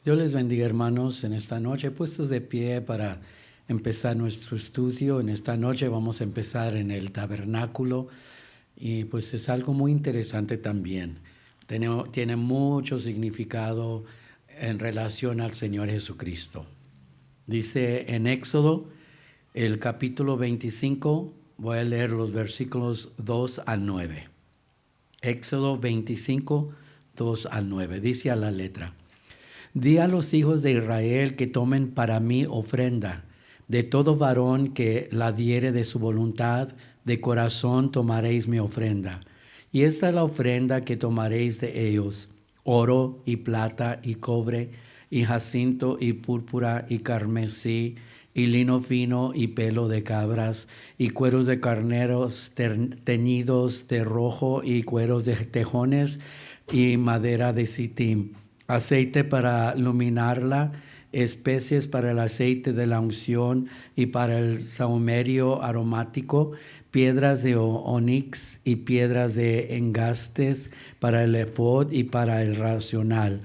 Dios les bendiga, hermanos, en esta noche, puestos de pie para empezar nuestro estudio. En esta noche vamos a empezar en el tabernáculo y pues es algo muy interesante también. Tiene mucho significado en relación al Señor Jesucristo. Dice en Éxodo, el capítulo 25, voy a leer los versículos 2 al 9. Éxodo 25, 2 al 9, dice a la letra: Di a los hijos de Israel que tomen para mí ofrenda. De todo varón que la diere de su voluntad, de corazón tomaréis mi ofrenda. Y esta es la ofrenda que tomaréis de ellos: oro y plata y cobre y jacinto y púrpura y carmesí y lino fino y pelo de cabras y cueros de carneros teñidos de rojo y cueros de tejones y madera de sitim, aceite para iluminarla, especies para el aceite de la unción y para el sahumerio aromático, piedras de onix y piedras de engastes para el efod y para el racional,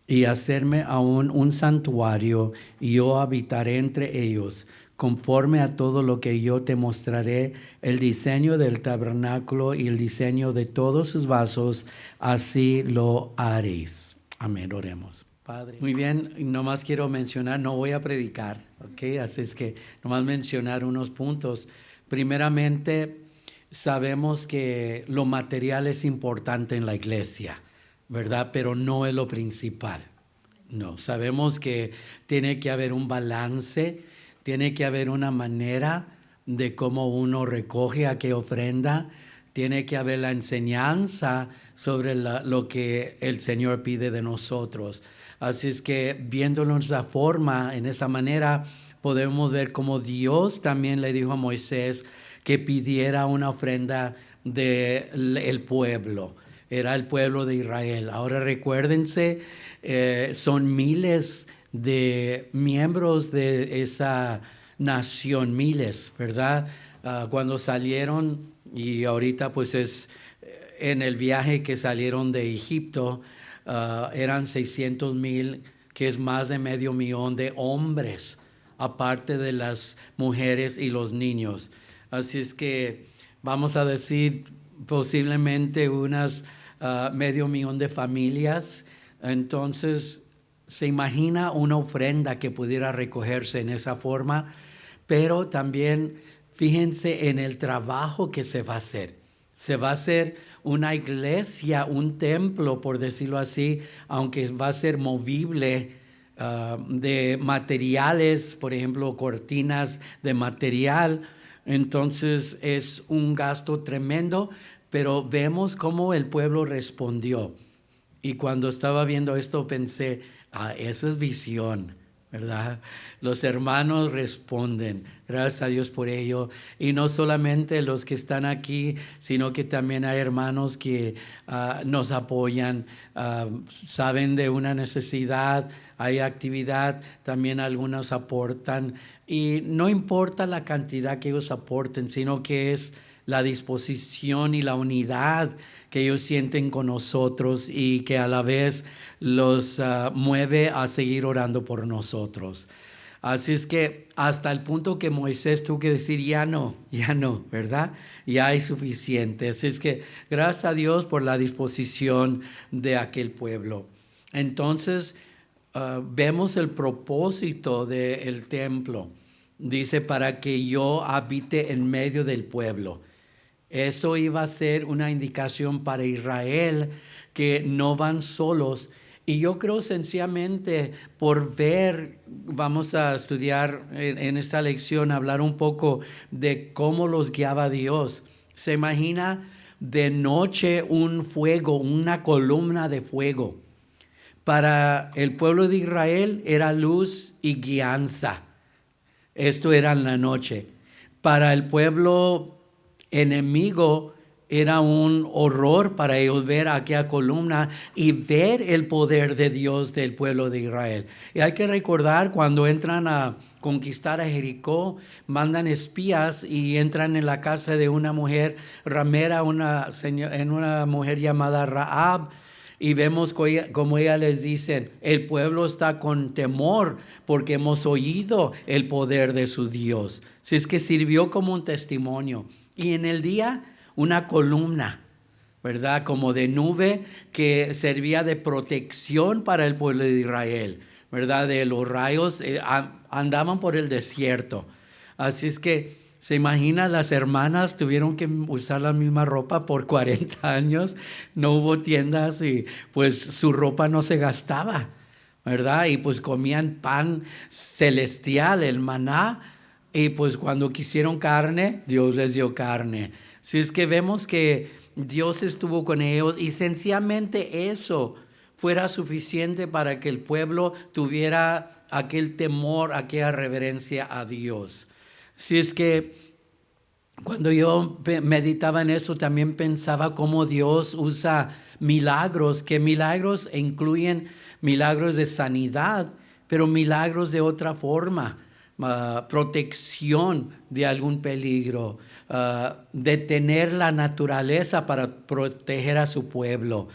y hacerme aún un santuario, y yo habitaré entre ellos. Conforme a todo lo que yo te mostraré, el diseño del tabernáculo y el diseño de todos sus vasos, así lo haréis. Amén, oremos. Padre. Muy bien, nomás quiero mencionar, no voy a predicar, ¿ok? Así es que nomás mencionar unos puntos. Primeramente, sabemos que lo material es importante en la iglesia, ¿verdad? Pero no es lo principal. No, sabemos que tiene que haber un balance, tiene que haber una manera de cómo uno recoge aquella ofrenda, tiene que haber la enseñanza sobre lo que el Señor pide de nosotros. Así es que viéndolo de esa forma, en esa manera, podemos ver cómo Dios también le dijo a Moisés que pidiera una ofrenda del pueblo. Era el pueblo de Israel. Ahora recuérdense, son miles de miembros de esa nación, miles, ¿verdad? Cuando salieron, y ahorita pues es en el viaje que salieron de Egipto, eran 600,000, que es más de 500,000 de hombres, aparte de las mujeres y los niños. Así es que vamos a decir posiblemente unas 500,000 de familias. Entonces se imagina una ofrenda que pudiera recogerse en esa forma, pero también fíjense en el trabajo que se va a hacer. Se va a hacer una iglesia, un templo, por decirlo así, aunque va a ser movible, de materiales, por ejemplo, cortinas de material. Entonces es un gasto tremendo, pero vemos cómo el pueblo respondió. Y cuando estaba viendo esto pensé, esa es visión, ¿verdad? Los hermanos responden, gracias a Dios por ello. Y no solamente los que están aquí, sino que también hay hermanos que nos apoyan, saben de una necesidad, hay actividad, también algunos aportan. Y no importa la cantidad que ellos aporten, sino que es la disposición y la unidad que ellos sienten con nosotros y que a la vez los mueve a seguir orando por nosotros. Así es que hasta el punto que Moisés tuvo que decir, ya no, ¿verdad? Ya hay suficiente. Así es que gracias a Dios por la disposición de aquel pueblo. Entonces vemos el propósito del templo. Dice, para que yo habite en medio del pueblo. Eso iba a ser una indicación para Israel, que no van solos. Y yo creo sencillamente por ver, vamos a estudiar en esta lección, hablar un poco de cómo los guiaba Dios. Se imagina de noche un fuego, una columna de fuego. Para el pueblo de Israel era luz y guianza. Esto era en la noche. Para el pueblo enemigo era un horror para ellos ver aquella columna y ver el poder de Dios del pueblo de Israel. Y hay que recordar, cuando entran a conquistar a Jericó, mandan espías y entran en la casa de una mujer ramera, una mujer llamada Rahab, y vemos como ella les dice, el pueblo está con temor porque hemos oído el poder de su Dios. Si es que sirvió como un testimonio. Y en el día, una columna, ¿verdad? Como de nube que servía de protección para el pueblo de Israel, ¿verdad? De los rayos, andaban por el desierto. Así es que se imagina, las hermanas tuvieron que usar la misma ropa por 40 años, no hubo tiendas y pues su ropa no se gastaba, ¿verdad? Y pues comían pan celestial, el maná, y pues cuando quisieron carne, Dios les dio carne. Si es que vemos que Dios estuvo con ellos y sencillamente eso fuera suficiente para que el pueblo tuviera aquel temor, aquella reverencia a Dios. Si es que cuando yo meditaba en eso, también pensaba cómo Dios usa milagros, que milagros incluyen milagros de sanidad, pero milagros de otra forma. Protección de algún peligro, detener la naturaleza para proteger a su pueblo,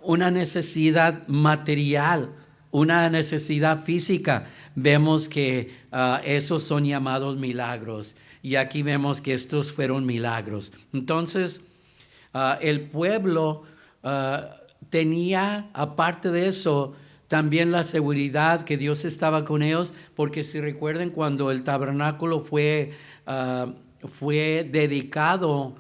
una necesidad material, una necesidad física. Vemos que esos son llamados milagros, y aquí vemos que estos fueron milagros. Entonces, el pueblo tenía, aparte de eso, también la seguridad que Dios estaba con ellos, porque si recuerden, cuando el tabernáculo fue dedicado,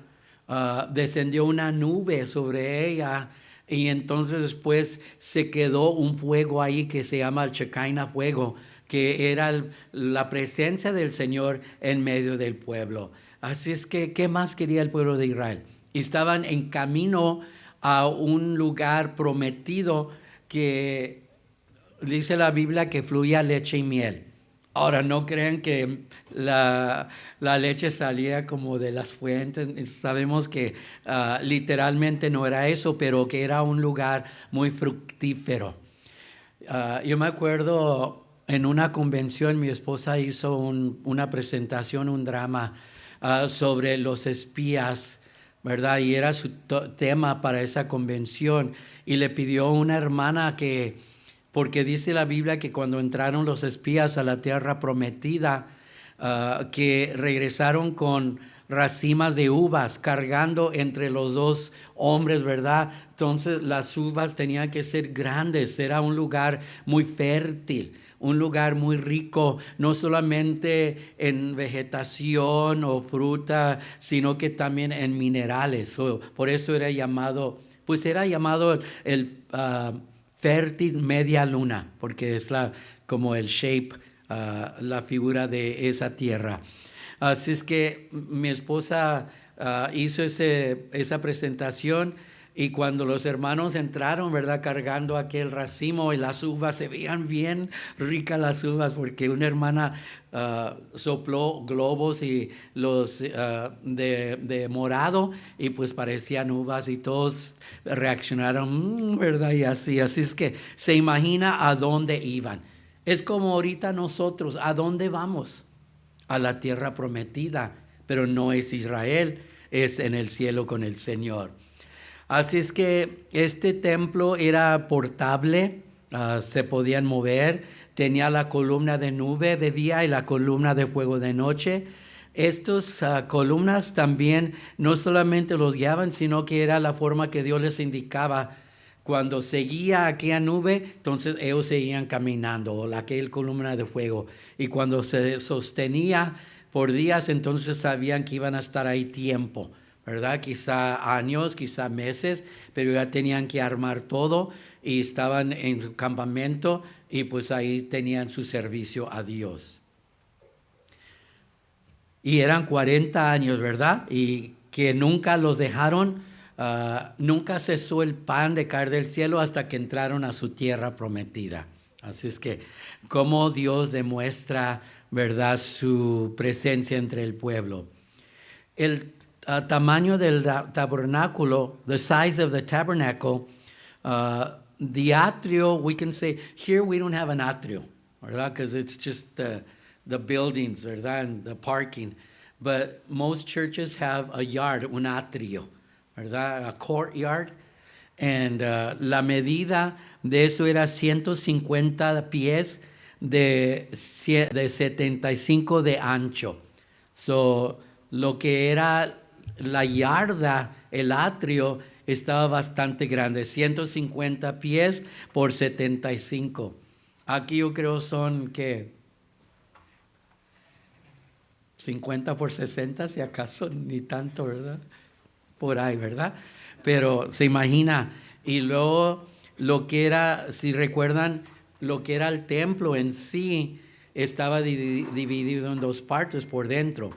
descendió una nube sobre ella, y entonces después se quedó un fuego ahí que se llama el Shekinah fuego, que era la presencia del Señor en medio del pueblo. Así es que, ¿qué más quería el pueblo de Israel? Estaban en camino a un lugar prometido que dice la Biblia que fluía leche y miel. Ahora, no crean que la leche salía como de las fuentes. Sabemos que literalmente no era eso, pero que era un lugar muy fructífero. Yo me acuerdo en una convención, mi esposa hizo una presentación, un drama sobre los espías, ¿verdad? Y era su tema para esa convención. Y le pidió a una hermana porque dice la Biblia que cuando entraron los espías a la tierra prometida, que regresaron con racimas de uvas cargando entre los dos hombres, ¿verdad? Entonces las uvas tenían que ser grandes, era un lugar muy fértil, un lugar muy rico, no solamente en vegetación o fruta, sino que también en minerales. Por eso era llamado el fértil media luna, porque es como el shape, la figura de esa tierra. Así es que mi esposa hizo esa presentación, y cuando los hermanos entraron, ¿verdad?, cargando aquel racimo, y las uvas, se veían bien ricas las uvas, porque una hermana sopló globos y los de morado, y pues parecían uvas, y todos reaccionaron, ¿verdad? Y así es que se imagina a dónde iban. Es como ahorita nosotros, ¿a dónde vamos? A la tierra prometida, pero no es Israel, es en el cielo con el Señor. Así es que este templo era portable, se podían mover, tenía la columna de nube de día y la columna de fuego de noche. Estas columnas también no solamente los guiaban, sino que era la forma que Dios les indicaba. Cuando seguía aquella nube, entonces ellos seguían caminando, o aquella columna de fuego. Y cuando se sostenía por días, entonces sabían que iban a estar ahí tiempo, ¿verdad? Quizá años, quizá meses, pero ya tenían que armar todo y estaban en su campamento, y pues ahí tenían su servicio a Dios. Y eran 40 años, ¿verdad? Y que nunca los dejaron. Nunca cesó el pan de caer del cielo hasta que entraron a su tierra prometida. Así es que cómo Dios demuestra, ¿verdad?, su presencia entre el pueblo. El tamaño del tabernáculo, the size of the tabernacle, the atrio, we can say, here we don't have an atrio, ¿verdad? Because it's just the buildings, ¿verdad? And the parking. But most churches have a yard, un atrio, ¿verdad? A courtyard. And la medida de eso era 150 pies de 75 de ancho. So, lo que era la yarda, el atrio, estaba bastante grande, 150 pies por 75. Aquí yo creo son, ¿qué? 50 por 60, si acaso, ni tanto, ¿verdad? Por ahí, ¿verdad? Pero se imagina. Y luego lo que era, si recuerdan, lo que era el templo en sí estaba dividido en dos partes por dentro.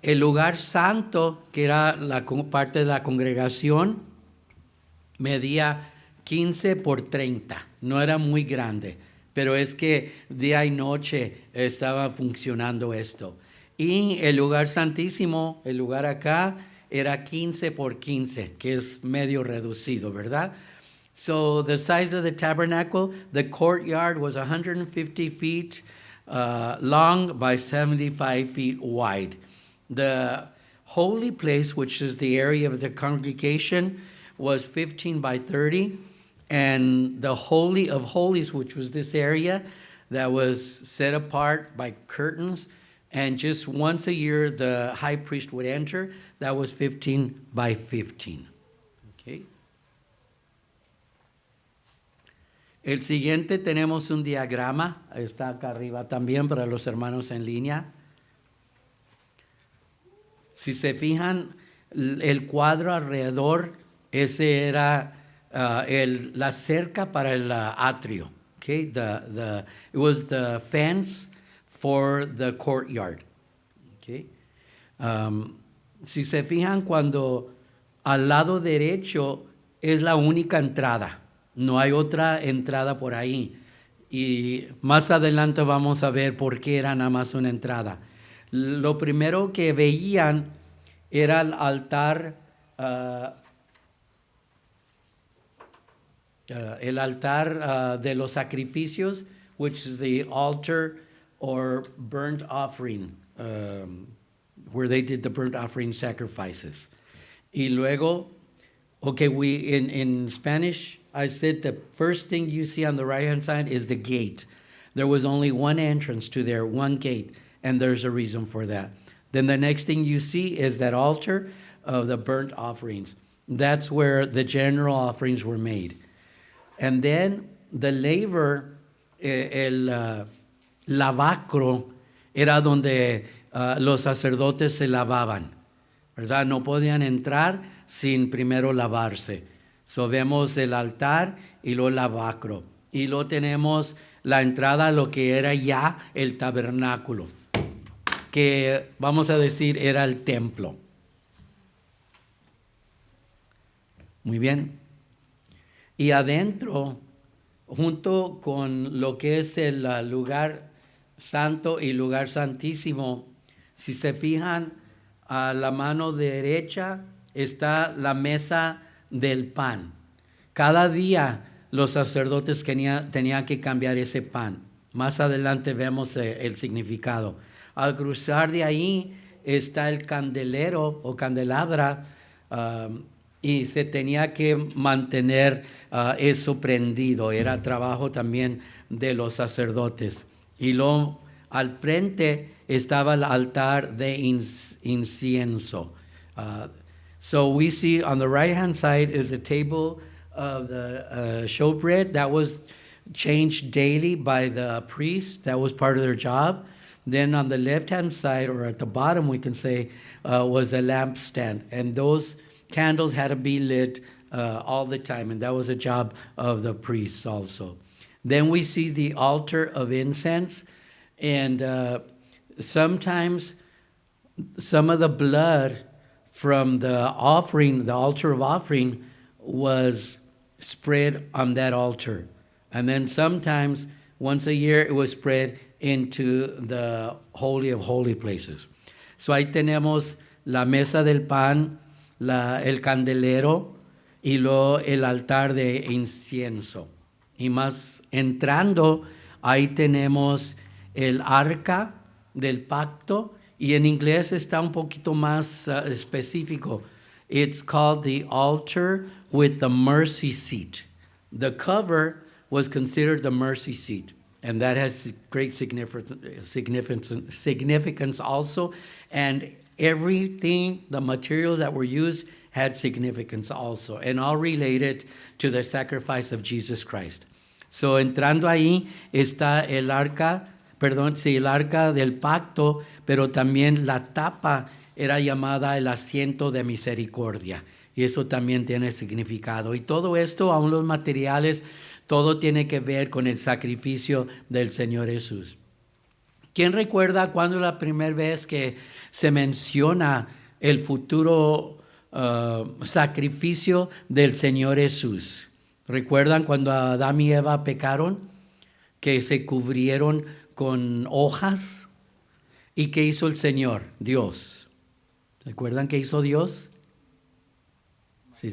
El lugar santo, que era la parte de la congregación, medía 15 por 30. No era muy grande, pero es que día y noche estaba funcionando esto. Y el lugar santísimo, el lugar acá, era 15 por 15, que es medio reducido, ¿verdad? So the size of the tabernacle, the courtyard was 150 feet long by 75 feet wide. The holy place, which is the area of the congregation, was 15 by 30. And the Holy of Holies, which was this area that was set apart by curtains, and just once a year the high priest would enter, that was 15 by 15. Okay. El siguiente tenemos un diagrama, está acá arriba también para los hermanos en línea. Si se fijan, el cuadro alrededor, ese era la cerca para el atrio. Okay, it was the fence for the courtyard. Okay. Si se fijan, cuando al lado derecho es la única entrada, no hay otra entrada por ahí. Y más adelante vamos a ver por qué era nada más una entrada. Lo primero que veían era el altar, de los sacrificios, which is the altar or burnt offering, where they did the burnt offering sacrifices. Y luego, okay, in Spanish, I said the first thing you see on the right-hand side is the gate. There was only one entrance to there, one gate, and there's a reason for that. Then the next thing you see is that altar of the burnt offerings. That's where the general offerings were made. And then the laver, el lavacro, era donde los sacerdotes se lavaban, ¿verdad? No podían entrar sin primero lavarse. So vemos el altar y lo lavacro. Y luego tenemos la entrada a lo que era ya el tabernáculo, que vamos a decir era el templo. Muy bien. Y adentro, junto con lo que es el lugar santo y lugar santísimo, si se fijan, a la mano derecha está la mesa del pan. Cada día los sacerdotes tenían que cambiar ese pan. Más adelante vemos el significado. Al cruzar de ahí está el candelero o candelabra, y se tenía que mantener eso prendido. Era trabajo también de los sacerdotes. Y luego al frente estaba el altar de incienso. So we see on the right-hand side is the table of the showbread that was changed daily by the priest. That was part of their job. Then on the left-hand side, or at the bottom, we can say, was a lampstand. And those candles had to be lit all the time, and that was a job of the priests also. Then we see the altar of incense, and sometimes some of the blood from the offering, the altar of offering, was spread on that altar. And then sometimes, once a year, it was spread into the Holy of Holy Places. So ahí tenemos la mesa del pan, el candelero y luego el altar de incienso. Y más entrando, ahí tenemos el arca del pacto, y en inglés está un poquito más específico. It's called the altar with the mercy seat. The cover was considered the mercy seat, and that has great significance also. And everything, the materials that were used had significance also, and all related to the sacrifice of Jesus Christ. So entrando ahí está el arca del pacto, pero también la tapa era llamada el asiento de misericordia. Y eso también tiene significado. Y todo esto, aún los materiales, todo tiene que ver con el sacrificio del Señor Jesús. ¿Quién recuerda cuándo es la primera vez que se menciona el futuro sacrificio del Señor Jesús? ¿Recuerdan cuando Adán y Eva pecaron? Que se cubrieron con hojas. ¿Y qué hizo el Señor? Dios. ¿Recuerdan qué hizo Dios? Sí.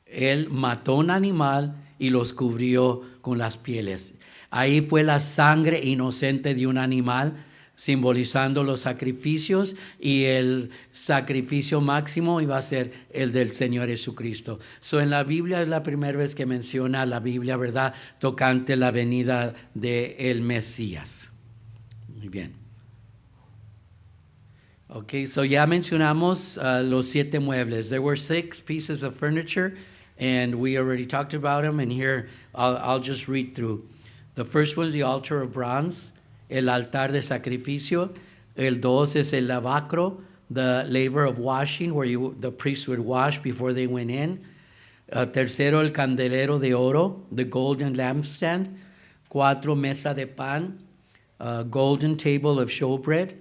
Él mató un animal y los cubrió con las pieles. Ahí fue la sangre inocente de un animal, simbolizando los sacrificios, y el sacrificio máximo iba a ser el del Señor Jesucristo. En la Biblia es la primera vez que menciona la Biblia, ¿verdad?, tocante la venida del Mesías. Muy bien. Okay, ya mencionamos los 7 muebles. There were 6 pieces of furniture, and we already talked about them, and here I'll just read through. The first one is the altar of bronze, el altar de sacrificio. El 2 es el lavacro, the laver of washing, where the priest would wash before they went in. Tercero, el candelero de oro, the golden lampstand. 4, mesa de pan, golden table of showbread.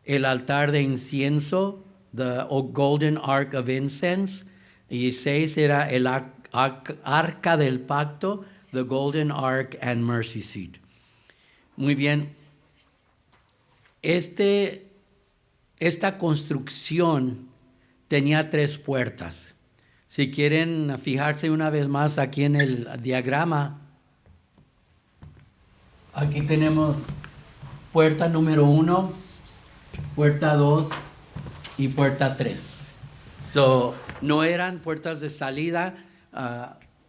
El altar de incienso, the golden ark of incense. Y 6 era el arca del pacto, the golden ark and mercy seat. Muy bien. Esta construcción tenía 3 puertas. Si quieren fijarse una vez más aquí en el diagrama, aquí tenemos puerta número 1, puerta 2 y puerta 3. No eran puertas de salida,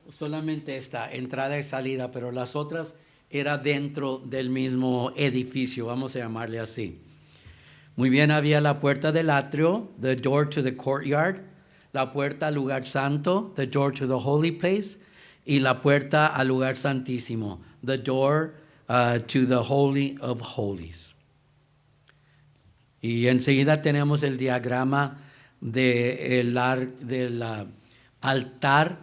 solamente esta, entrada y salida, pero las otras era dentro del mismo edificio, vamos a llamarle así. Muy bien, había la puerta del atrio, the door to the courtyard, la puerta al lugar santo, the door to the holy place, y la puerta al lugar santísimo, the door to the holy of holies. Y enseguida tenemos el diagrama del altar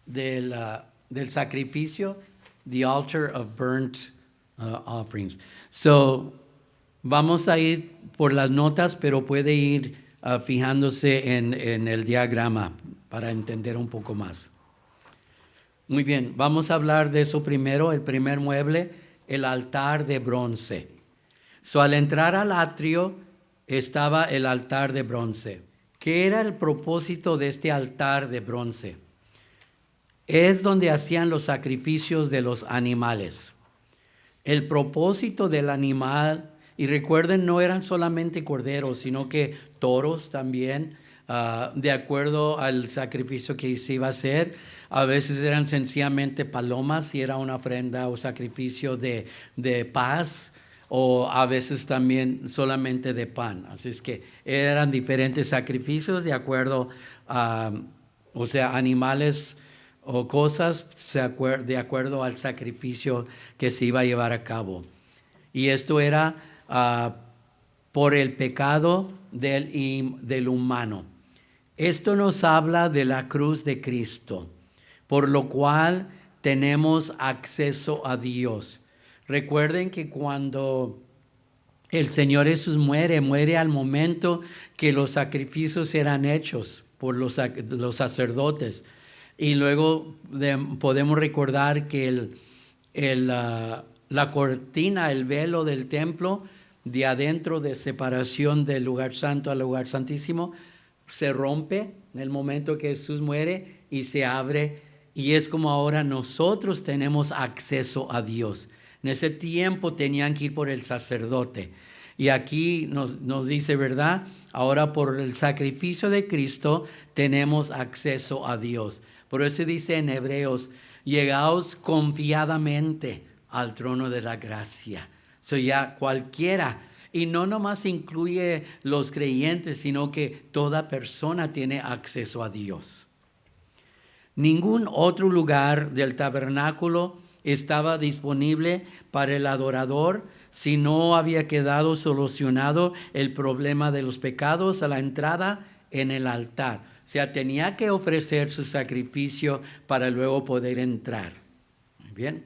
del sacrificio, the altar of burnt offerings. Vamos a ir por las notas, pero puede ir fijándose en el diagrama para entender un poco más. Muy bien, vamos a hablar de eso primero. El primer mueble, el altar de bronce. Al entrar al atrio estaba el altar de bronce. ¿Qué era el propósito de este altar de bronce? Es donde hacían los sacrificios de los animales. El propósito del animal, y recuerden, no eran solamente corderos, sino que toros también, de acuerdo al sacrificio que se iba a hacer. A veces eran sencillamente palomas, si era una ofrenda o sacrificio de paz, o a veces también solamente de pan. Así es que eran diferentes sacrificios de acuerdo a, animales o cosas de acuerdo al sacrificio que se iba a llevar a cabo. Y esto era por el pecado del humano. Esto nos habla de la cruz de Cristo, por lo cual tenemos acceso a Dios. Recuerden que cuando el Señor Jesús muere al momento que los sacrificios eran hechos por los sacerdotes. Y luego podemos recordar que la cortina, el velo del templo, de adentro de separación del lugar santo al lugar santísimo, se rompe en el momento que Jesús muere y se abre. Y es como ahora nosotros tenemos acceso a Dios. En ese tiempo tenían que ir por el sacerdote. Y aquí nos dice, ¿verdad? Ahora por el sacrificio de Cristo tenemos acceso a Dios. Por eso dice en Hebreos, llegaos confiadamente al trono de la gracia. So ya cualquiera, y no nomás incluye los creyentes, sino que toda persona tiene acceso a Dios. Ningún otro lugar del tabernáculo estaba disponible para el adorador si no había quedado solucionado el problema de los pecados a la entrada en el altar. O sea, tenía que ofrecer su sacrificio para luego poder entrar. Muy bien.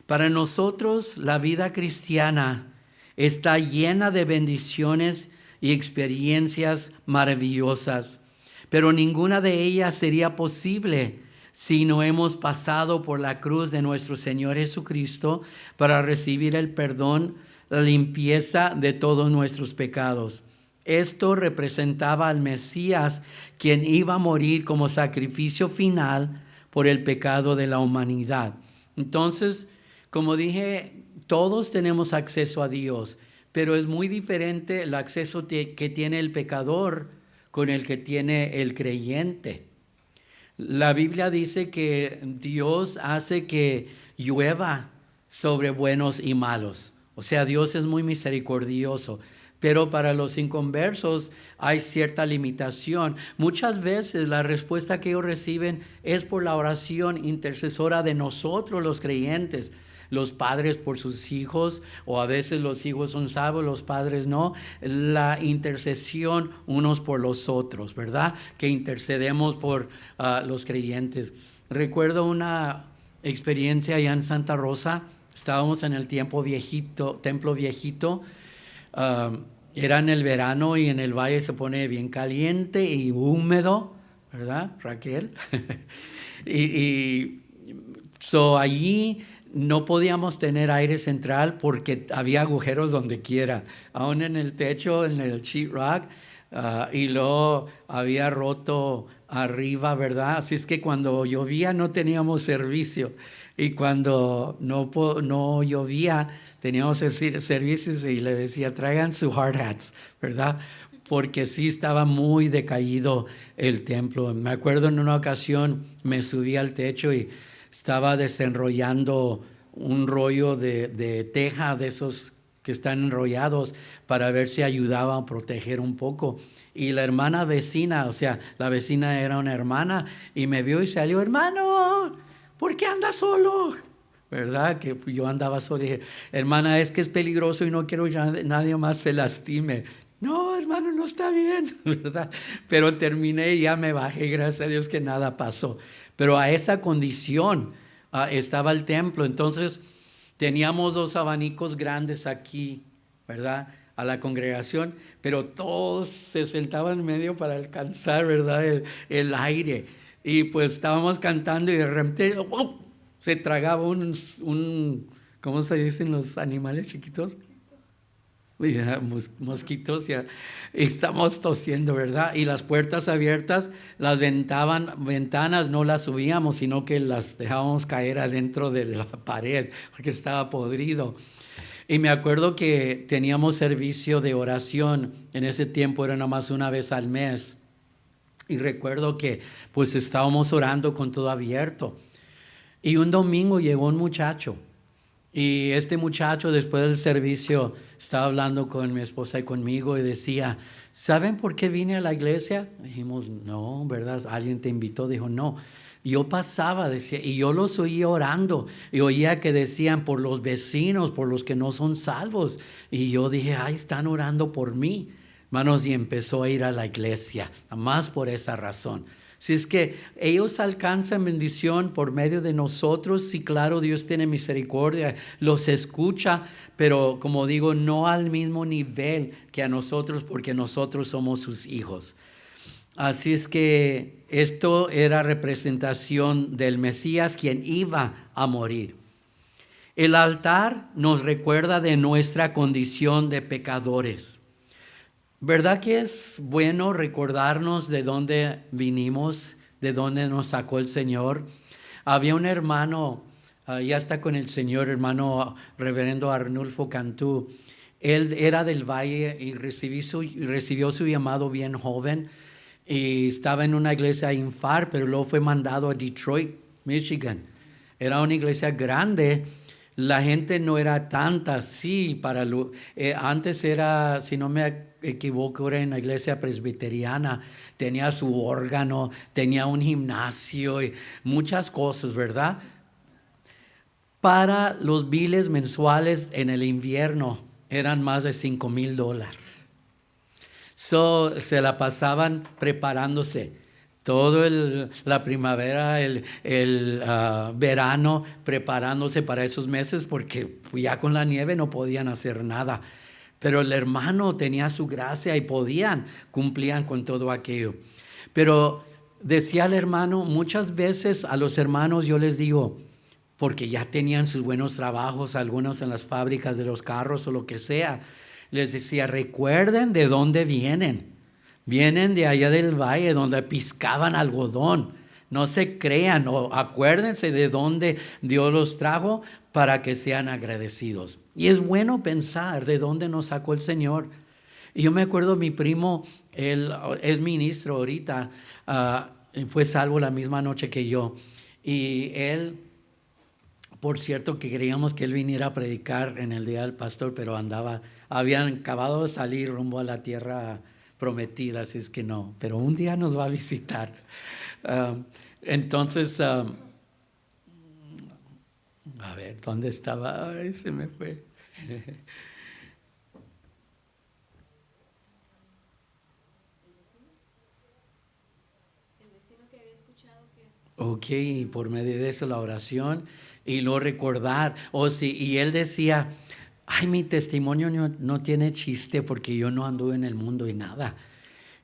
Para nosotros la vida cristiana está llena de bendiciones y experiencias maravillosas, pero ninguna de ellas sería posible si no hemos pasado por la cruz de nuestro Señor Jesucristo para recibir el perdón, la limpieza de todos nuestros pecados. Esto representaba al Mesías, quien iba a morir como sacrificio final por el pecado de la humanidad. Entonces, como dije, todos tenemos acceso a Dios, pero es muy diferente el acceso que tiene el pecador con el que tiene el creyente. La Biblia dice que Dios hace que llueva sobre buenos y malos. O sea, Dios es muy misericordioso. Pero para los inconversos hay cierta limitación. Muchas veces la respuesta que ellos reciben es por la oración intercesora de nosotros los creyentes. Los padres por sus hijos, o a veces los hijos son salvos, los padres no. La intercesión unos por los otros, ¿verdad? Que intercedemos por los creyentes. Recuerdo una experiencia allá en Santa Rosa. Estábamos en el templo viejito. Era en el verano y en el valle se pone bien caliente y húmedo, ¿verdad, Raquel? Allí no podíamos tener aire central porque había agujeros donde quiera, aún en el techo, en el sheetrock, y luego había roto arriba, ¿verdad? Así es que cuando llovía no teníamos servicio, y cuando no llovía teníamos servicios, y le decía, traigan sus hard hats, ¿verdad? Porque sí estaba muy decaído el templo. Me acuerdo en una ocasión me subí al techo y estaba desenrollando un rollo de teja de esos que están enrollados para ver si ayudaba a proteger un poco. Y la hermana vecina, o sea, la vecina era una hermana, y me vio y salió, hermano, ¿por qué andas solo? ¿Verdad? Que yo andaba solo y dije, hermana, es que es peligroso y no quiero que nadie más se lastime. No, hermano, no está bien, ¿verdad? Pero terminé y ya me bajé, gracias a Dios que nada pasó. Pero a esa condición estaba el templo. Entonces teníamos 2 abanicos grandes aquí, ¿verdad? A la congregación, pero todos se sentaban en medio para alcanzar, ¿verdad? El aire. Y pues estábamos cantando y de repente ¡oh! Se tragaba ¿cómo se dicen los animales chiquitos? Mosquitos, ya estamos tosiendo, ¿verdad? Y las puertas abiertas, las ventanas no las subíamos, sino que las dejábamos caer adentro de la pared, porque estaba podrido. Y me acuerdo que teníamos servicio de oración, en ese tiempo era nomás una vez al mes. Y recuerdo que pues estábamos orando con todo abierto. Y un domingo llegó un muchacho. Y este muchacho, después del servicio, estaba hablando con mi esposa y conmigo y decía, ¿saben por qué vine a la iglesia? Dijimos, no, ¿verdad? ¿Alguien te invitó? Dijo, no. Yo pasaba, decía, y yo los oía orando, y oía que decían por los vecinos, por los que no son salvos. Y yo dije, ay, están orando por mí, hermanos, y empezó a ir a la iglesia, más por esa razón. Si es que ellos alcanzan bendición por medio de nosotros, sí, claro, Dios tiene misericordia, los escucha, pero como digo, no al mismo nivel que a nosotros, porque nosotros somos sus hijos. Así es que esto era representación del Mesías, quien iba a morir. El altar nos recuerda de nuestra condición de pecadores. ¿Verdad que es bueno recordarnos de dónde vinimos, de dónde nos sacó el Señor? Había un hermano, ya está con el Señor, hermano reverendo Arnulfo Cantú. Él era del Valle y recibió su llamado bien joven y estaba en una iglesia en Far, pero luego fue mandado a Detroit, Michigan. Era una iglesia grande, la gente no era tanta, sí, antes era, si no me equivoco, era en la iglesia presbiteriana, tenía su órgano, tenía un gimnasio y muchas cosas, ¿verdad? Para los biles mensuales en el invierno eran más de $5,000. Se la pasaban preparándose todo la primavera, el verano, preparándose para esos meses porque ya con la nieve no podían hacer nada. Pero el hermano tenía su gracia y cumplían con todo aquello. Pero decía el hermano, muchas veces a los hermanos yo les digo, porque ya tenían sus buenos trabajos, algunos en las fábricas de los carros o lo que sea, les decía, recuerden de dónde vienen. Vienen de allá del valle donde piscaban algodón. No se crean o acuérdense de dónde Dios los trajo para que sean agradecidos. Y es bueno pensar de dónde nos sacó el Señor. Y yo me acuerdo, mi primo, él es ministro ahorita, fue salvo la misma noche que yo. Y él, por cierto, que queríamos que él viniera a predicar en el día del pastor, pero habían acabado de salir rumbo a la tierra prometida, así es que no, pero un día nos va a visitar. Entonces, a ver, ¿dónde estaba? Ay, se me fue. Ok, y por medio de eso la oración y no recordar. Sí, y él decía, ay, mi testimonio no tiene chiste porque yo no anduve en el mundo y nada.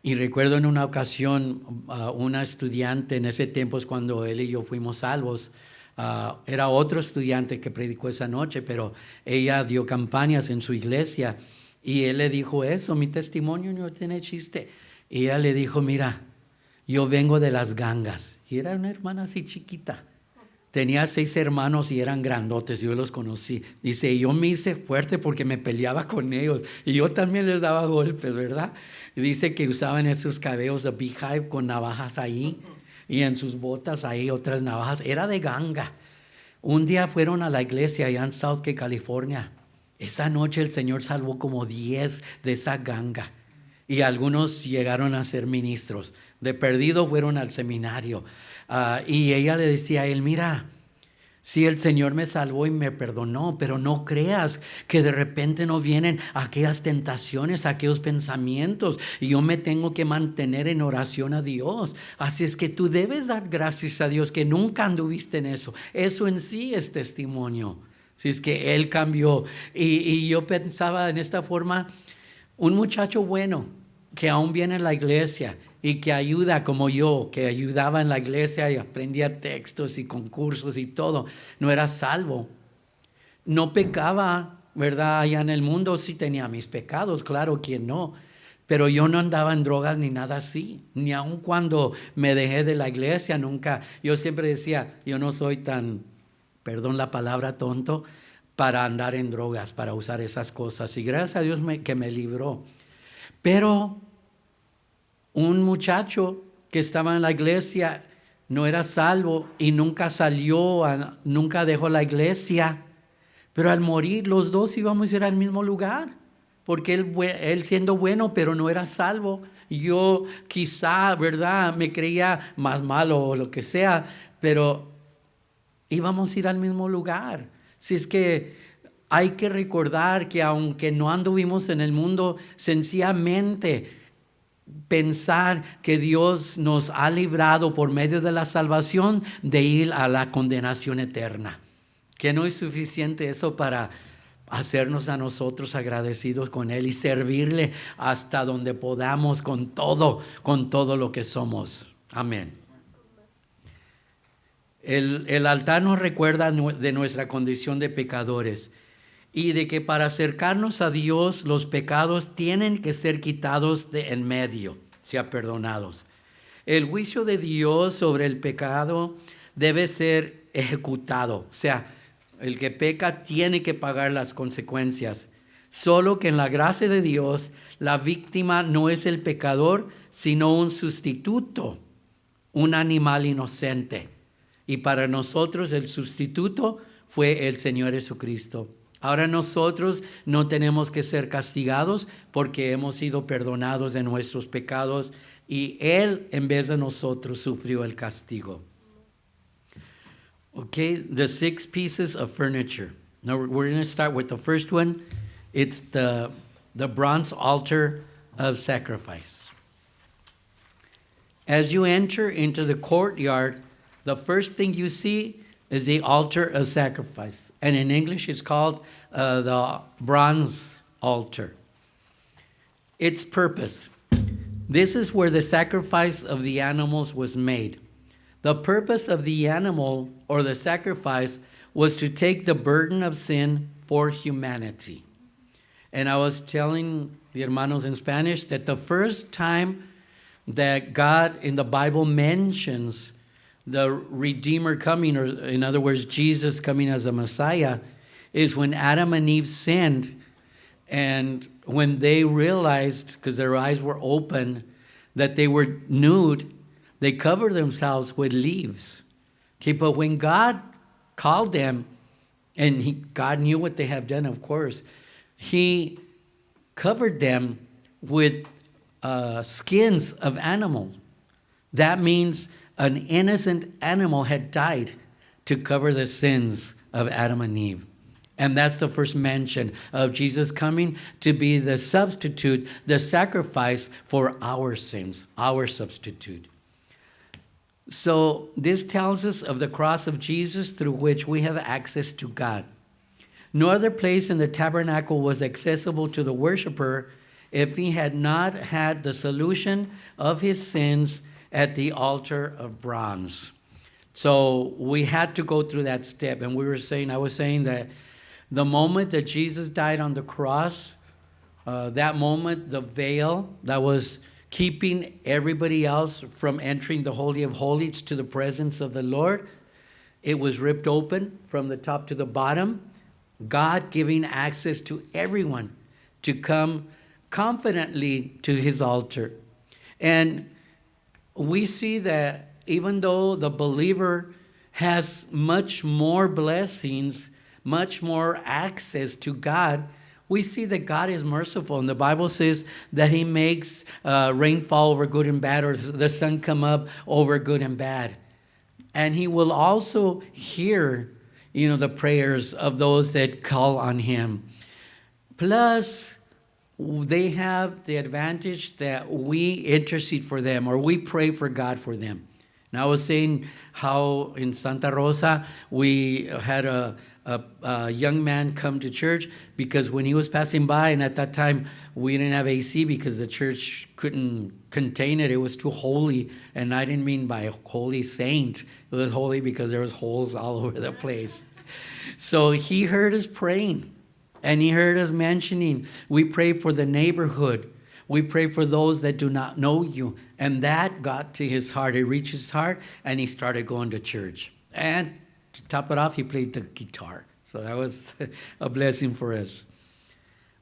Y recuerdo en una ocasión, una estudiante, en ese tiempo es cuando él y yo fuimos salvos, era otro estudiante que predicó esa noche, pero ella dio campañas en su iglesia y él le dijo eso, mi testimonio no tiene chiste. Y ella le dijo, mira, yo vengo de las gangas. Y era una hermana así chiquita. Tenía 6 hermanos y eran grandotes, yo los conocí. Dice, yo me hice fuerte porque me peleaba con ellos. Y yo también les daba golpes, ¿verdad? Y dice que usaban esos cabellos de beehive con navajas ahí. Y en sus botas ahí otras navajas. Era de ganga. Un día fueron a la iglesia allá en South Key, California. Esa noche el Señor salvó como 10 de esa ganga. Y algunos llegaron a ser ministros. De perdido fueron al seminario. Y ella le decía a él, mira, sí, el Señor me salvó y me perdonó, pero no creas que de repente no vienen aquellas tentaciones, aquellos pensamientos, y yo me tengo que mantener en oración a Dios. Así es que tú debes dar gracias a Dios que nunca anduviste en eso. Eso en sí es testimonio. Si es que Él cambió. Y yo pensaba en esta forma, un muchacho bueno que aún viene a la iglesia y que ayuda como yo, que ayudaba en la iglesia y aprendía textos y concursos y todo, no era salvo. No pecaba, ¿verdad? Allá en el mundo sí tenía mis pecados, claro que no. Pero yo no andaba en drogas ni nada así, ni aun cuando me dejé de la iglesia, nunca. Yo siempre decía, yo no soy tan, perdón la palabra, tonto, para andar en drogas, para usar esas cosas. Y gracias a Dios que me libró. Pero un muchacho que estaba en la iglesia no era salvo y nunca salió, nunca dejó la iglesia. Pero al morir los dos íbamos a ir al mismo lugar, porque él siendo bueno, pero no era salvo. Yo quizá, ¿verdad?, me creía más malo o lo que sea, pero íbamos a ir al mismo lugar. Si es que hay que recordar que aunque no anduvimos en el mundo, sencillamente pensar que Dios nos ha librado por medio de la salvación de ir a la condenación eterna. Que no es suficiente eso para hacernos a nosotros agradecidos con Él y servirle hasta donde podamos con todo lo que somos. Amén. El altar nos recuerda de nuestra condición de pecadores y de que para acercarnos a Dios los pecados tienen que ser quitados de en medio, sea perdonados. El juicio de Dios sobre el pecado debe ser ejecutado, o sea, el que peca tiene que pagar las consecuencias. solo que en la gracia de Dios la víctima no es el pecador, sino un sustituto, un animal inocente. Y para nosotros el sustituto fue el Señor Jesucristo. Ahora nosotros no tenemos que ser castigados porque hemos sido perdonados de nuestros pecados y Él en vez de nosotros sufrió el castigo. Okay, the 6 pieces of furniture. Now we're going to start with the first one. It's the bronze altar of sacrifice. As you enter into the courtyard, the first thing you see is the altar of sacrifice. And in English, it's called the bronze altar. Its purpose. This is where the sacrifice of the animals was made. The purpose of the animal or the sacrifice was to take the burden of sin for humanity. And I was telling the hermanos in Spanish that the first time that God in the Bible mentions the Redeemer coming, or in other words, Jesus coming as the Messiah, is when Adam and Eve sinned. And when they realized, because their eyes were open, that they were nude, they covered themselves with leaves. Okay, but when God called them, and God knew what they have done, of course, He covered them with skins of animals. That means an innocent animal had died to cover the sins of Adam and Eve. And that's the first mention of Jesus coming to be the substitute, the sacrifice for our sins, our substitute. So this tells us of the cross of Jesus through which we have access to God. No other place in the tabernacle was accessible to the worshiper if he had not had the solution of his sins at the altar of bronze. So we had to go through that step. And I was saying that the moment that Jesus died on the cross, that moment, the veil that was keeping everybody else from entering the Holy of Holies to the presence of the Lord, it was ripped open from the top to the bottom, God giving access to everyone to come confidently to his altar. And we see that even though the believer has much more blessings, much more access to God, we see that God is merciful. And the Bible says that he makes rainfall over good and bad, or the sun come up over good and bad. And he will also hear, the prayers of those that call on him. Plus, they have the advantage that we intercede for them, or we pray for God for them. And I was saying how in Santa Rosa we had a young man come to church because when he was passing by, and at that time we didn't have AC because the church couldn't contain it. It was too holy, and I didn't mean by holy saint. It was holy because there was holes all over the place. So he heard us praying, and he heard us mentioning, we pray for the neighborhood. We pray for those that do not know you. And that got to his heart. It reached his heart, and he started going to church. And to top it off, he played the guitar. So that was a blessing for us.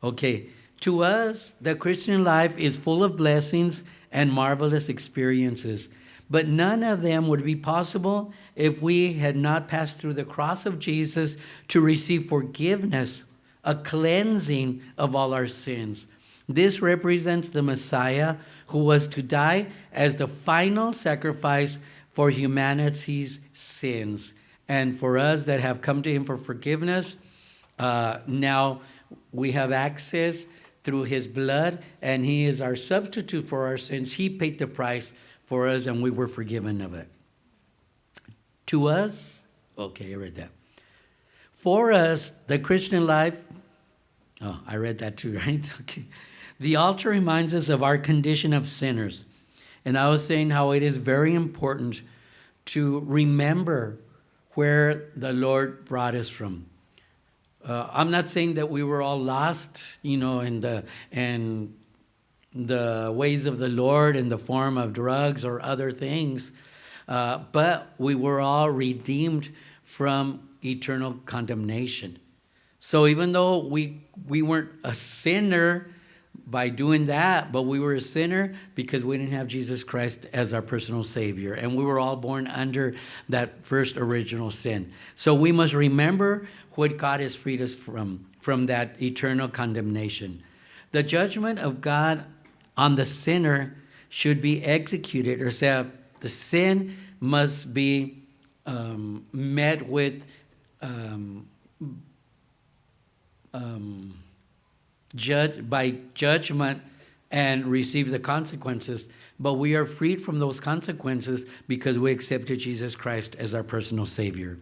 Okay, to us, the Christian life is full of blessings and marvelous experiences. But none of them would be possible if we had not passed through the cross of Jesus to receive forgiveness, a cleansing of all our sins. This represents the Messiah who was to die as the final sacrifice for humanity's sins. And for us that have come to him for forgiveness, now we have access through his blood, and he is our substitute for our sins. He paid the price for us, and we were forgiven of it. To us, okay, I read that. For us, the Christian life, I read that too, right? Okay. The altar reminds us of our condition of sinners. And I was saying how it is very important to remember where the Lord brought us from. I'm not saying that we were all lost, in the ways of the Lord in the form of drugs or other things, but we were all redeemed from eternal condemnation. So even though we weren't a sinner by doing that, but we were a sinner because we didn't have Jesus Christ as our personal Savior. And we were all born under that first original sin. So we must remember what God has freed us from that eternal condemnation. The judgment of God on the sinner should be executed, or say the sin must be met with by judgment and receive the consequences. But we are freed from those consequences because we accepted Jesus Christ as our personal Savior.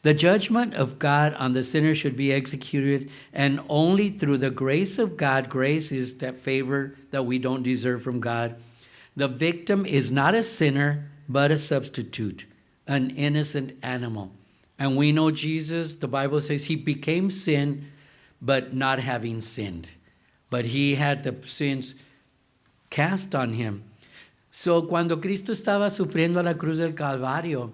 The judgment of God on the sinner should be executed, and only through the grace of God. Grace is that favor that we don't deserve from God. The victim is not a sinner, but a substitute, an innocent animal. And we know Jesus, the Bible says, he became sin, but not having sinned. But he had the sins cast on him. So cuando Cristo estaba sufriendo a la cruz del Calvario,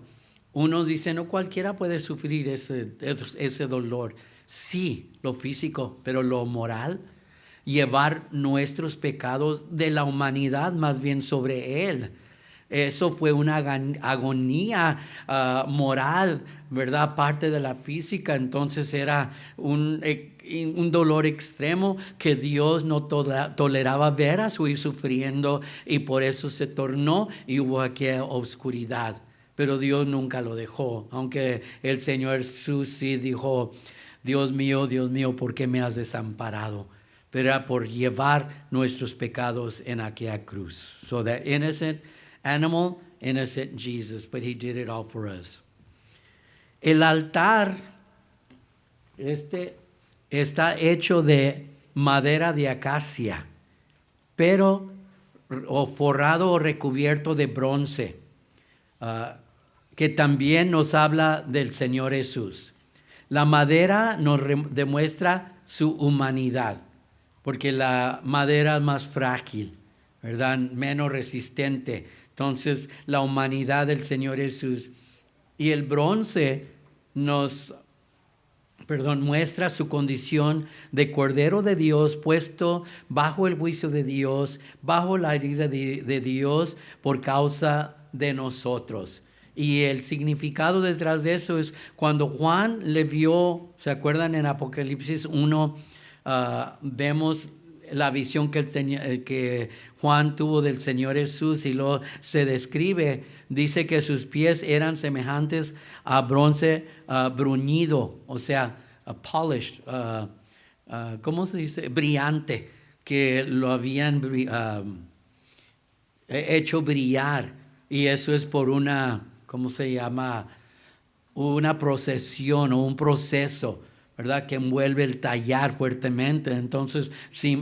uno dice, no cualquiera puede sufrir ese dolor. Sí, lo físico, pero lo moral, llevar nuestros pecados de la humanidad más bien sobre él. Eso fue una agonía moral, ¿verdad? Aparte de la física. Entonces era un dolor extremo que Dios no toleraba ver a su hijo sufriendo, y por eso se tornó y hubo aquella oscuridad. Pero Dios nunca lo dejó, aunque el Señor Jesús sí dijo, Dios mío, ¿por qué me has desamparado? Pero era por llevar nuestros pecados en aquella cruz. So that innocent animal, innocent Jesus, but he did it all for us. El altar está hecho de madera de acacia, pero forrado o recubierto de bronce, que también nos habla del Señor Jesús. La madera nos demuestra su humanidad, porque la madera es más frágil, ¿verdad? Menos resistente. Entonces, la humanidad del Señor Jesús. Y el bronce muestra su condición de Cordero de Dios, puesto bajo el juicio de Dios, bajo la herida de Dios por causa de nosotros. Y el significado detrás de eso es cuando Juan le vio, ¿se acuerdan? En Apocalipsis 1 vemos la visión que Juan tuvo del Señor Jesús, y luego se describe, dice que sus pies eran semejantes a bronce bruñido, o sea, polished, ¿cómo se dice? Brillante, que lo habían hecho brillar, y eso es por una, ¿cómo se llama? Una procesión o un proceso, ¿verdad? Que envuelve el tallar fuertemente. Entonces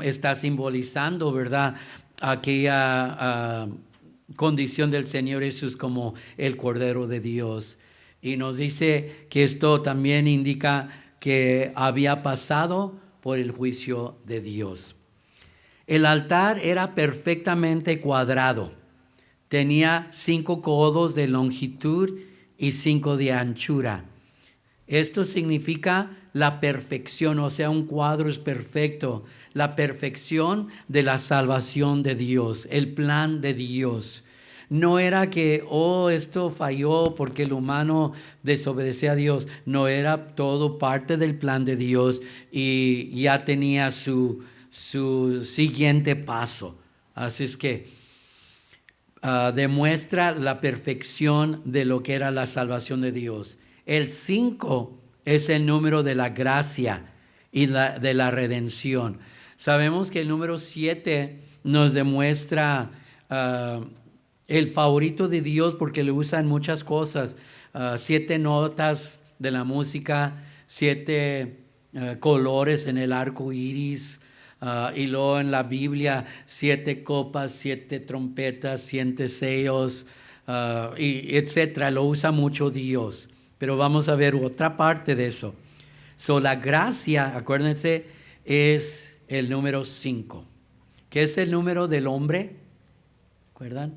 está simbolizando, ¿verdad? Aquella condición del Señor Jesús como el Cordero de Dios. Y nos dice que esto también indica que había pasado por el juicio de Dios. El altar era perfectamente cuadrado. Tenía 5 codos de longitud y 5 de anchura. Esto significa la perfección, o sea, un cuadro es perfecto, la perfección de la salvación de Dios, el plan de Dios. No era que, esto falló porque el humano desobedeció a Dios. No, era todo parte del plan de Dios, y ya tenía su siguiente paso. Así es que demuestra la perfección de lo que era la salvación de Dios. El 5 es el número de la gracia y de la redención. Sabemos que el número 7 nos demuestra el favorito de Dios, porque le usan muchas cosas. 7 notas de la música, 7 colores en el arco iris. Y luego en la Biblia 7 copas, 7 trompetas, 7 sellos, y etcétera. Lo usa mucho Dios. Pero vamos a ver otra parte de eso. La gracia, acuérdense, es el número 5. ¿Qué es el número del hombre? ¿Recuerdan?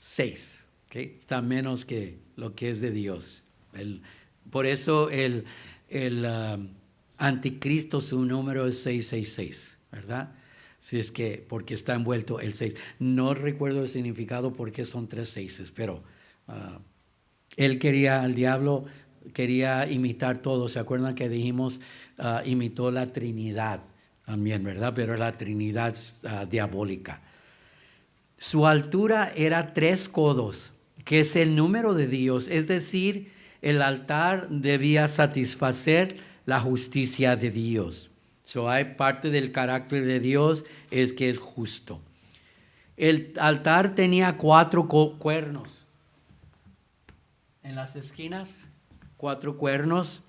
6. ¿Okay? Está menos que lo que es de Dios. Por eso Anticristo, su número es 666, ¿verdad? Si es que, porque está envuelto el 6. No recuerdo el significado porque son 3 seises, pero el diablo quería imitar todo. ¿Se acuerdan que dijimos, imitó la Trinidad también, ¿verdad? Pero la Trinidad diabólica. Su altura era 3 codos, que es el número de Dios, es decir, el altar debía satisfacer la justicia de Dios. Hay parte del carácter de Dios es que es justo. El altar tenía 4 cuernos. En las esquinas, 4 cuernos.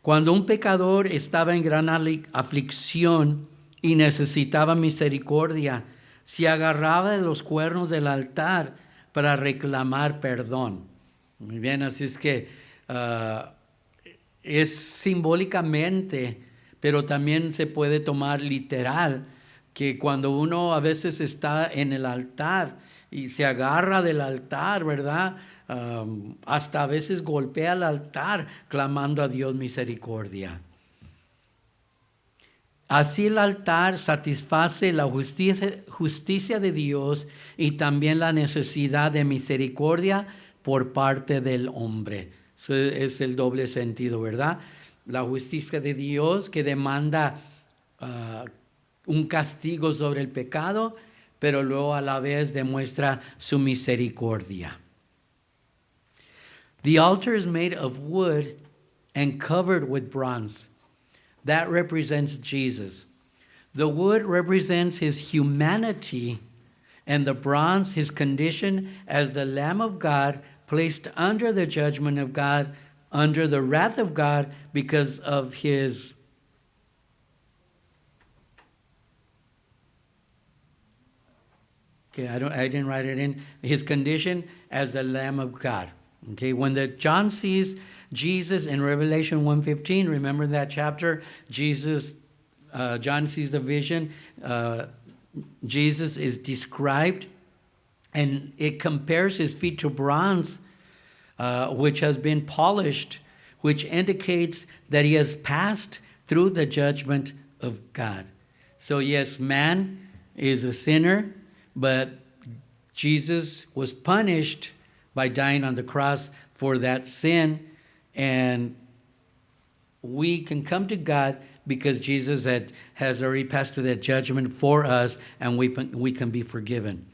Cuando un pecador estaba en gran aflicción y necesitaba misericordia, se agarraba de los cuernos del altar para reclamar perdón. Muy bien, así es que es simbólicamente, pero también se puede tomar literal, que cuando uno a veces está en el altar y se agarra del altar, ¿verdad? Hasta a veces golpea el altar clamando a Dios misericordia. Así el altar satisface la justicia de Dios y también la necesidad de misericordia por parte del hombre. Eso es el doble sentido, ¿verdad? La justicia de Dios que demanda un castigo sobre el pecado, pero luego a la vez demuestra su misericordia. The altar is made of wood and covered with bronze. That represents Jesus. The wood represents his humanity, and the bronze his condition as the Lamb of God placed under the judgment of God, under the wrath of God because of his I didn't write it in. His condition as the Lamb of God. Okay, when John sees Jesus in Revelation 1:15, remember that chapter? John sees the vision. Jesus is described, and it compares his feet to bronze, which has been polished, which indicates that he has passed through the judgment of God. So yes, man is a sinner, but Jesus was punished by dying on the cross for that sin, and we can come to God because Jesus has already passed through that judgment for us, and we can be forgiven.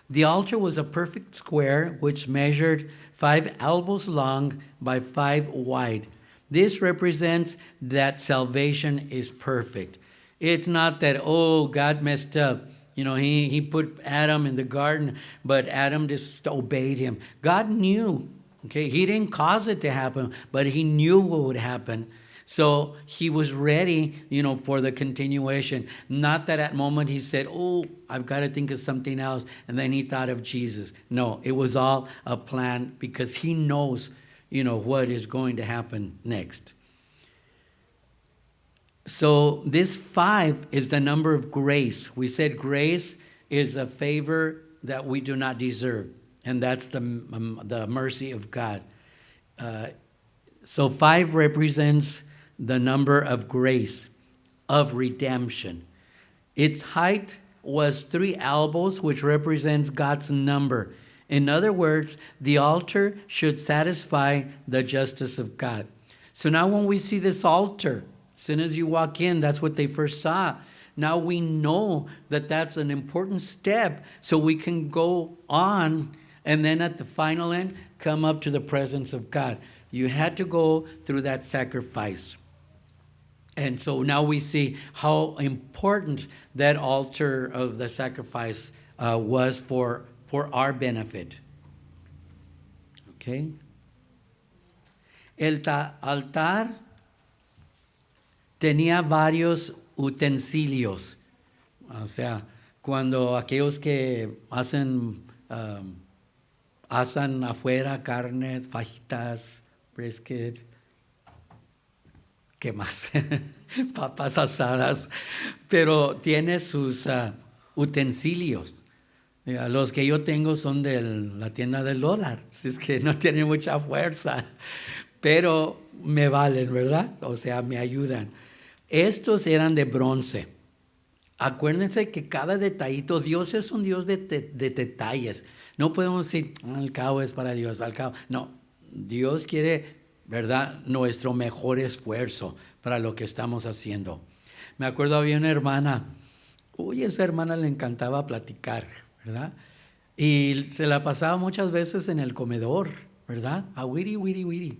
The altar was a perfect square which measured 5 elbows long by 5 wide. This represents that salvation is perfect. It's not that, God messed up. You know, he put Adam in the garden, but Adam just obeyed him. God knew, okay? He didn't cause it to happen, but he knew what would happen. So he was ready, for the continuation. Not that at moment he said, I've got to think of something else, and then he thought of Jesus. No, it was all a plan because he knows, what is going to happen next. So this 5 is the number of grace. We said grace is a favor that we do not deserve, and that's the mercy of God. So 5 represents the number of grace, of redemption. Its height was 3 elbows, which represents God's number. In other words, the altar should satisfy the justice of God. So now when we see this altar, as soon as you walk in, that's what they first saw. Now we know that that's an important step, so we can go on and then at the final end, come up to the presence of God. You had to go through that sacrifice. And so now we see how important that altar of the sacrifice was for our benefit. Okay? El altar tenía varios utensilios. O sea, cuando aquellos que asan afuera carne, fajitas, brisket, ¿qué más? Papas asadas, pero tiene sus utensilios. Los que yo tengo son de la tienda del dólar, así es que no tiene mucha fuerza. pero me valen, ¿verdad? O sea, me ayudan. Estos eran de bronce. Acuérdense que cada detallito, Dios es un Dios de detalles. No podemos decir, al cabo es para Dios, al cabo. No, Dios quiere, ¿verdad?, nuestro mejor esfuerzo para lo que estamos haciendo. Me acuerdo, había una hermana, esa hermana le encantaba platicar, ¿verdad? Y se la pasaba muchas veces en el comedor, ¿verdad? A wiri, wiri, wiri.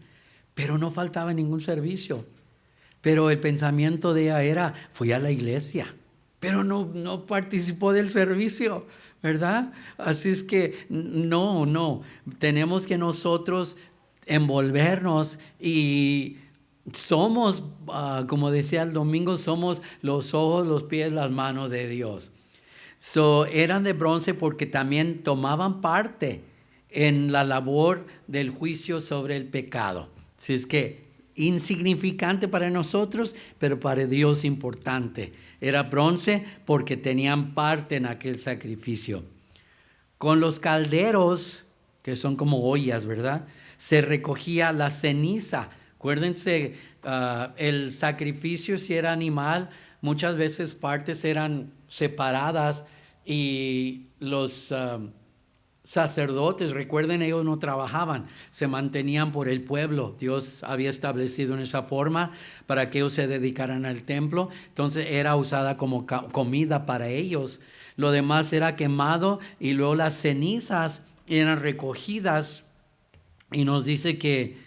Pero no faltaba ningún servicio. Pero el pensamiento de ella era, fui a la iglesia, pero no participó del servicio, ¿verdad? Así es que no, tenemos que nosotros envolvernos y somos, como decía el domingo, somos los ojos, los pies, las manos de Dios. Eran de bronce porque también tomaban parte en la labor del juicio sobre el pecado. Así es que insignificante para nosotros, pero para Dios importante. Era bronce porque tenían parte en aquel sacrificio. Con los calderos, que son como ollas, ¿verdad?, se recogía la ceniza. Acuérdense, el sacrificio, si era animal, muchas veces partes eran separadas y los sacerdotes, recuerden, ellos no trabajaban, se mantenían por el pueblo. Dios había establecido en esa forma para que ellos se dedicaran al templo. Entonces era usada como comida para ellos. Lo demás era quemado y luego las cenizas eran recogidas. Y nos dice que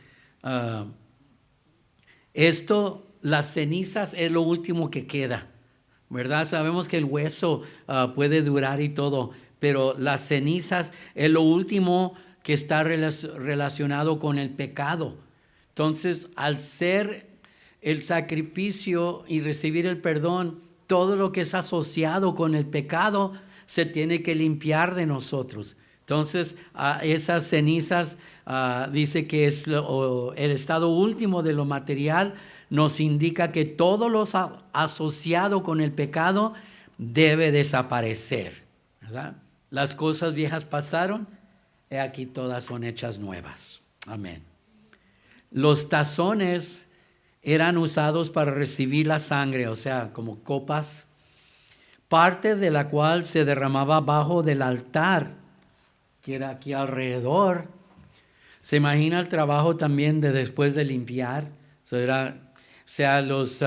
las cenizas es lo último que queda, ¿verdad? Sabemos que el hueso puede durar y todo, pero las cenizas es lo último que está relacionado con el pecado. Entonces, al ser el sacrificio y recibir el perdón, todo lo que es asociado con el pecado se tiene que limpiar de nosotros. Entonces, esas cenizas, dice que es el estado último de lo material, nos indica que todo lo asociado con el pecado debe desaparecer, ¿verdad? Las cosas viejas pasaron, y aquí todas son hechas nuevas. Amén. Los tazones eran usados para recibir la sangre, o sea, como copas, parte de la cual se derramaba abajo del altar, que era aquí alrededor. Se imagina el trabajo también de después de limpiar. Los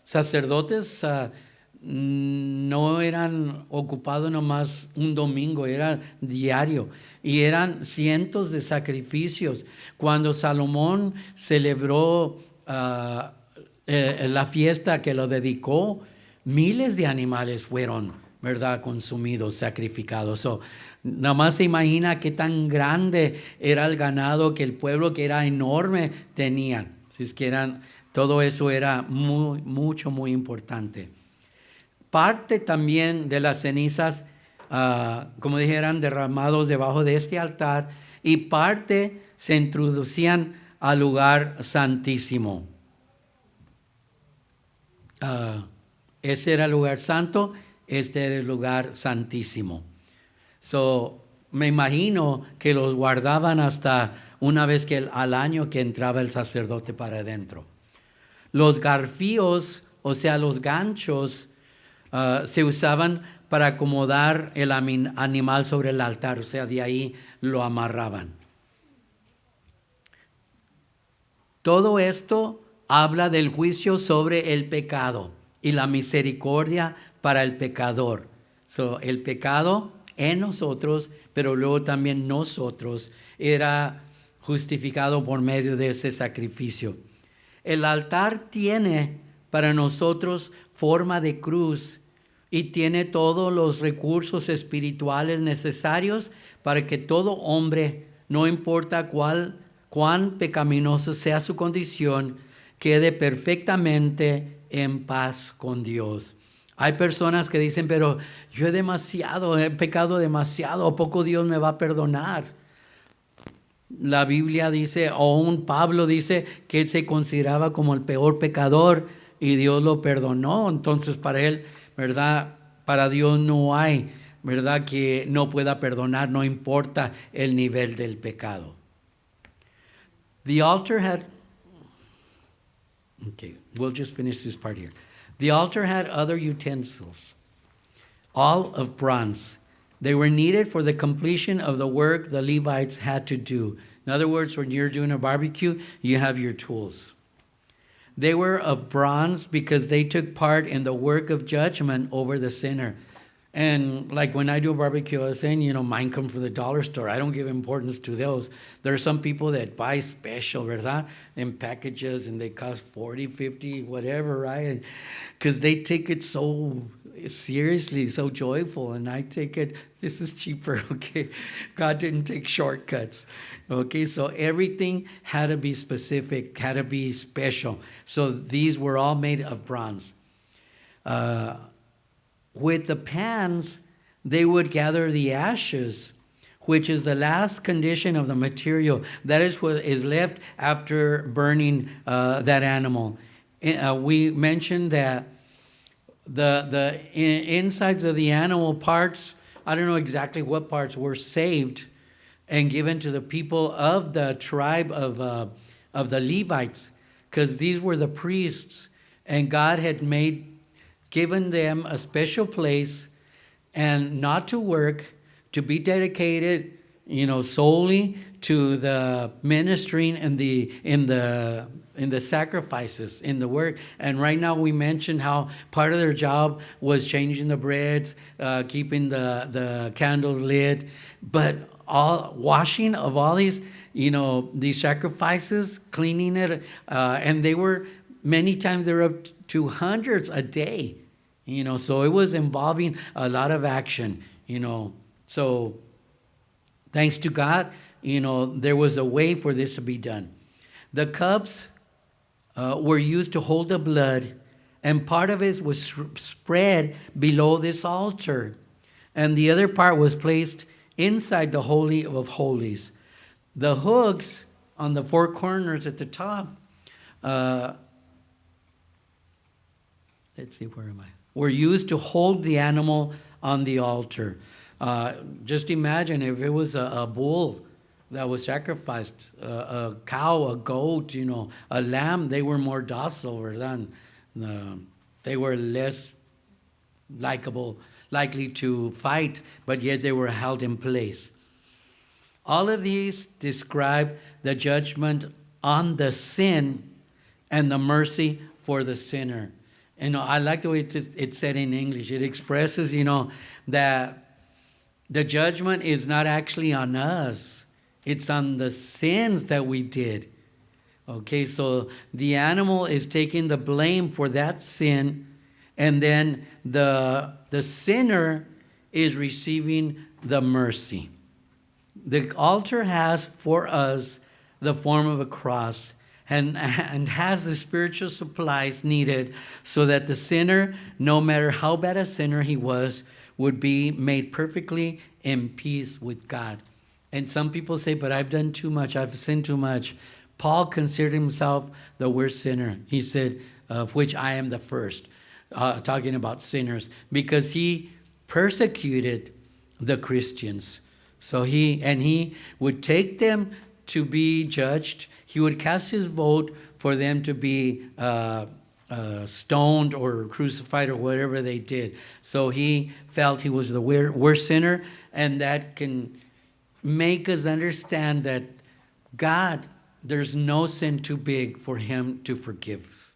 sacerdotes no eran ocupados nomás un domingo, era diario. Y eran cientos de sacrificios. Cuando Salomón celebró la fiesta que lo dedicó, miles de animales fueron, ¿verdad?, consumidos, sacrificados. Nada más se imagina qué tan grande era el ganado que el pueblo, que era enorme, tenían. Si es que todo eso era muy importante. Parte también de las cenizas, como dije, eran derramados debajo de este altar, y parte se introducían al lugar santísimo. Ese era el lugar santo, este era el lugar santísimo. Me imagino que los guardaban hasta una vez al año que entraba el sacerdote para adentro. Los garfíos, o sea, los ganchos, se usaban para acomodar el animal sobre el altar, o sea, de ahí lo amarraban. Todo esto habla del juicio sobre el pecado y la misericordia para el pecador. El pecado en nosotros, pero luego también nosotros, era justificado por medio de ese sacrificio. El altar tiene para nosotros forma de cruz y tiene todos los recursos espirituales necesarios para que todo hombre, no importa cuán pecaminoso sea su condición, quede perfectamente en paz con Dios. Hay personas que dicen, pero yo he pecado demasiado, ¿a poco Dios me va a perdonar? La Biblia dice, aún Pablo dice que él se consideraba como el peor pecador y Dios lo perdonó. Entonces para él, ¿verdad?, para Dios no hay, ¿verdad?, que no pueda perdonar, no importa el nivel del pecado. The altar had Okay, we'll just finish this part here. The altar had other utensils, all of bronze. They were needed for the completion of the work the Levites had to do. In other words, when you're doing a barbecue, you have your tools. They were of bronze because they took part in the work of judgment over the sinner. And like when I do a barbecue, I was saying, mine come from the dollar store. I don't give importance to those. There are some people that buy special, ¿verdad? In packages, and they cost 40, 50, whatever, right? Because they take it so seriously, so joyful. And I take it, this is cheaper, okay? God didn't take shortcuts, okay? So everything had to be specific, had to be special. So these were all made of bronze. With the pans, they would gather the ashes, which is the last condition of the material. That is what is left after burning that animal. We mentioned that the insides of the animal parts, I don't know exactly what parts, were saved and given to the people of the tribe of the Levites, because these were the priests, and God had given them a special place and not to work, to be dedicated, solely to the ministering and in the sacrifices, in the work. And right now we mentioned how part of their job was changing the breads, keeping the candles lit, but all washing of all these, these sacrifices, cleaning it, and many times they were up to hundreds a day. So it was involving a lot of action, So thanks to God, there was a way for this to be done. The cups were used to hold the blood, and part of it was spread below this altar, and the other part was placed inside the Holy of Holies. The hooks on the four corners at the top, let's see, where am I? Were used to hold the animal on the altar. Just imagine if it was a bull that was sacrificed, a cow, a goat, a lamb, they were more docile than they were less likely to fight, but yet they were held in place. All of these describe the judgment on the sin and the mercy for the sinner. I like the way it's said in English. It expresses, that the judgment is not actually on us. It's on the sins that we did. Okay, so the animal is taking the blame for that sin, and then the sinner is receiving the mercy. The altar has for us the form of a cross, and has the spiritual supplies needed so that the sinner, no matter how bad a sinner he was, would be made perfectly in peace with God. And some people say, but I've done too much, I've sinned too much. Paul considered himself the worst sinner. He said, of which I am the first, talking about sinners, because he persecuted the Christians. So he would take them to be judged. He would cast his vote for them to be stoned or crucified or whatever they did. So he felt he was the worst sinner, and that can make us understand that God, there's no sin too big for him to forgive.